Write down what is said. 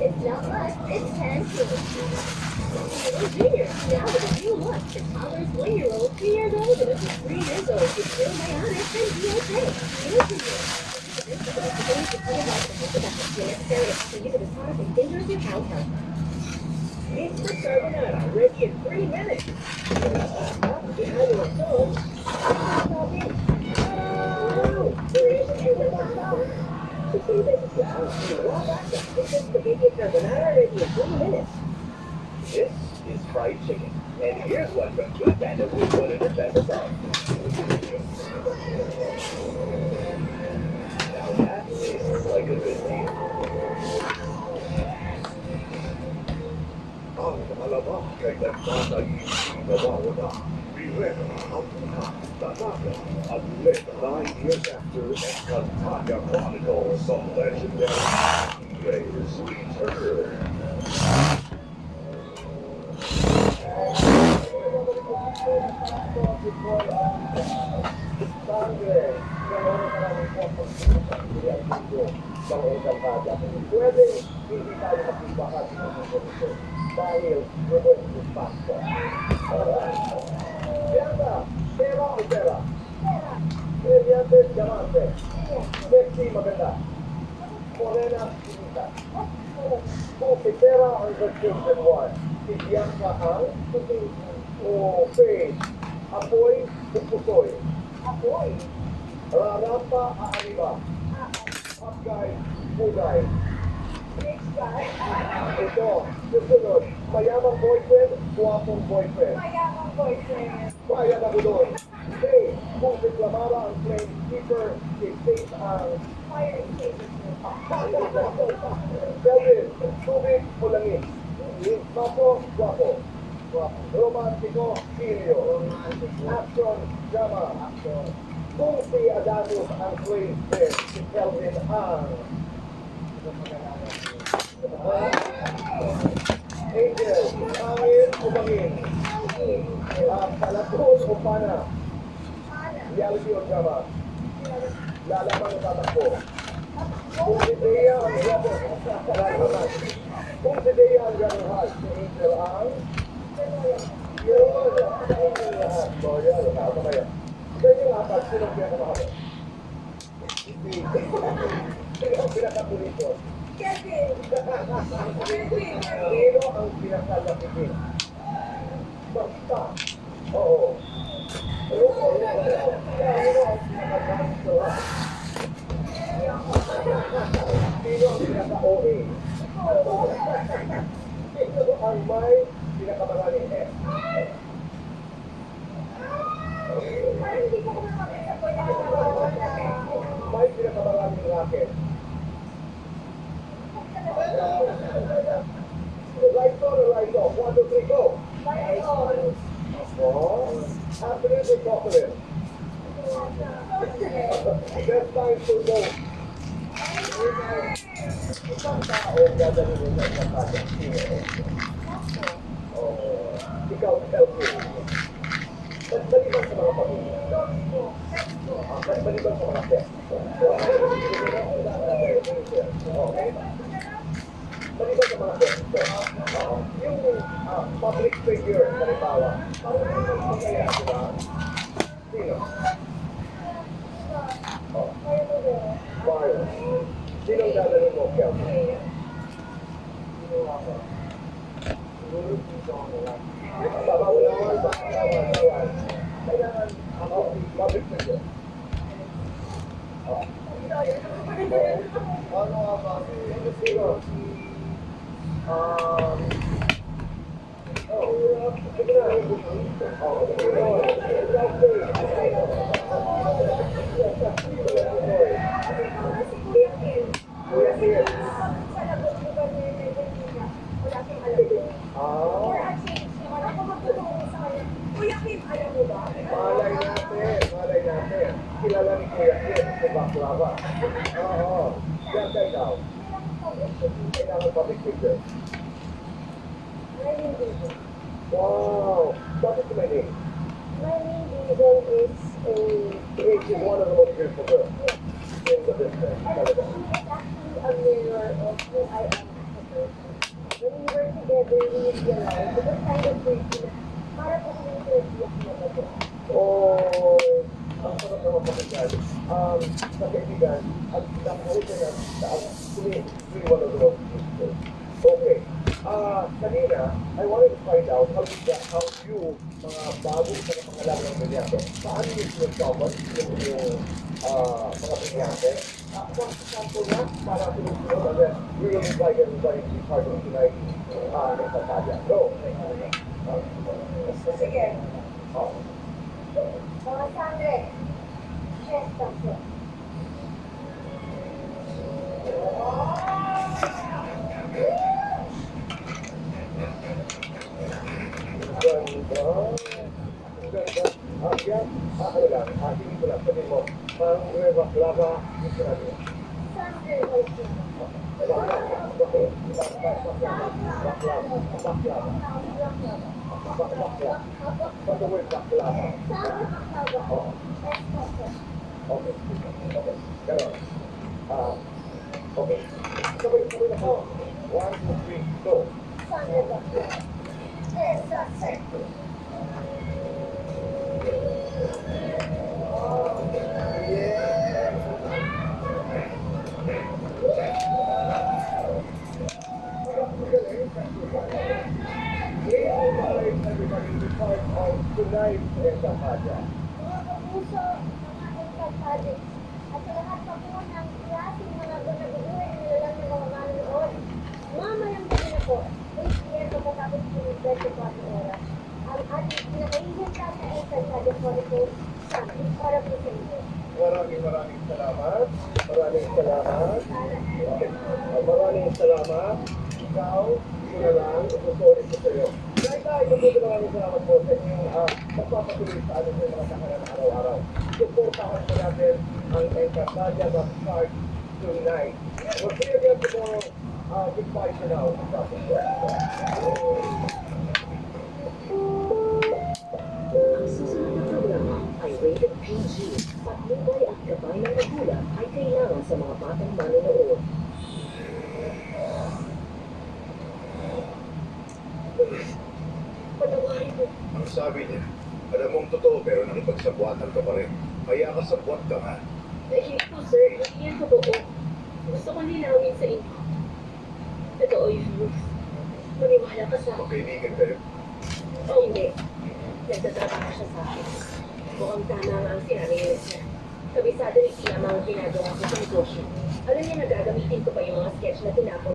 It's not much, it's pancakes. Junior, now with a new look, the toddler's 1-year-old, 3 years old, and up to 3 years old. It's still bionic and be okay. New Junior. It's the carbonara, ready in 3 minutes. Carbonara ready in 3 minutes. This is fried chicken. And here's what from Good Panda we put in a pepper sauce. Now that tastes like a good meal. Ang malamang kay nagmamahimik na mawala. Rivera ang Tataka at lit 9 years after and Kataka Chronicles some legendary Ray's return. Pwede hindi tayo makibahan dahil reverse factor. Bianca, pera o pera? Brillante, diamante. Sexy, maganda. Morena, finita. Kung si pera ang the chosen one, si Bianca ang o Faith, apoy o pusoy? Apoy. Rampa, aaniba. Hapgay, pugay. Next guy. Ito, susunod, mayamang boyfriend, guwapong boyfriend. Mayamang boyfriend. Kaya na doon. Hey, kung si Clamara ang flame keeper, si Faith ang Fire extinguisher. Kelvin, tubig o langit. Guwapo, guwapo. Romantiko, seryo. Action, drama. Kung si Adanus ang flame friend, si Kelvin ang Angel, hangin o bangin? Palakon o pana? Reality o drama? Lalaman o tatakbo? Kung si Dea ang lalaman. Kung si Dea ang ganuhal, si Angel ang yun, lahat. Loyal, nakakamayan. Kaya yung apat, sino ang pinakamahal? Sino ang pinakapuliton? Kevin. Kevin. Sino ang pinakalakitin? Basta. Oo. Sino ang pinakaganto? Sino ang pinaka-OA? Sino ang may pinakamaraming F? Parang hindi ko makakita po yung May pinakamaraming racket. Right on or right off? 1, 2, 3, go! Happiness or chocolate? Best time to go. Isang tao gagawin mo sa kapatid. Ikaw, helpful. Baliban sa mga pamilya. Baliban sa mga pet. Okay? Baliban sa mga pet. Yung public figure, halimbawa, parang yung magpagaya, di ba? Sino? Fire. Sino ang dadalhin mo, Kel? Sino ako? Siguro dito ako na lang. Bawal. Kailangan ako, public figure. Ano nga ba? Sino? Sige na. Kuya Sil. now? Kailangan public figure. My main reason. Wow! Bakit si Maylene? My main reason is a... She's one of the most beautiful girls in the business. And she is actually a mirror of who I am as a person. When we were together, we realized it was kind of freaky na para po kami pinagbiyak na ba ito. Oh, ang sarap naman pakinggan. Sa kaibigan, ang nakahuli na one of the most beautiful. Okay. Kanina, I wanted to find out how you, mga bagong sa pangalan ng binyate, paano yung sinasama yung mga binyate? For example na, para sinusunod, and then we will invite everybody to be part of tonight's Nagpapaya. Go! Sige. Oh. Mga sangre. Chest kasi. Ganda. Ganda. Yan. Ano lang, hindi ko lang sabihin mo, parang Nueva Plava, yung sinabi. Sangre also. What's the word baklava? Sangre baklava. Oh, Espresso. okay. Okay. Ganon. Okay. Sabay-sabay na po. 1, 2, 3, go. Sangre baklava. Espresso. Tonight, Nagpapaya. Mga kapuso, mga encantados, at sa lahat pa po ng klaseng mga gunagunuhin nila lang ng mga manonood. Mamayang gabi na po, 8 p.m. pagkatapos po ng 24 oras. Ang ating pinakaihintay na Encantado Chronicles Sunday para po sa inyo. Maraming salamat. Maraming salamat. Okay. Maraming salamat. Ikaw, ito na lang. Susulit ko sa'yo. Dahil maraming salamat po sa inyong magpapatuloy sa ating mga sakaran araw-araw. Supportahan po natin ang Encantadia that starts tonight. We'll see you again tomorrow. Goodbye for now. Ang susunod na programa ay rated PG. Patnubay at gabay ng magulang ay kailangan sa mga batang manonood. Patawarin mo. Ang sabi niya, alam mong totoo pero nakipagsabwatan ka pa rin. Kaya kasabwat ka nga. Hindi po sir, hindi yan totoo. Gusto ko linawin sa inyo. Totoo yun, Ruth. Maniwala ka sa akin. Magkaibigan kayo. O hindi. Nagtatrabaho siya sa akin. Mukhang tama nga ang sinabi niya. Kabisado ni Tia mga ginagawa ko sa negosyo. Alam niya na gagamitin ko pa yung mga sketch na tinapon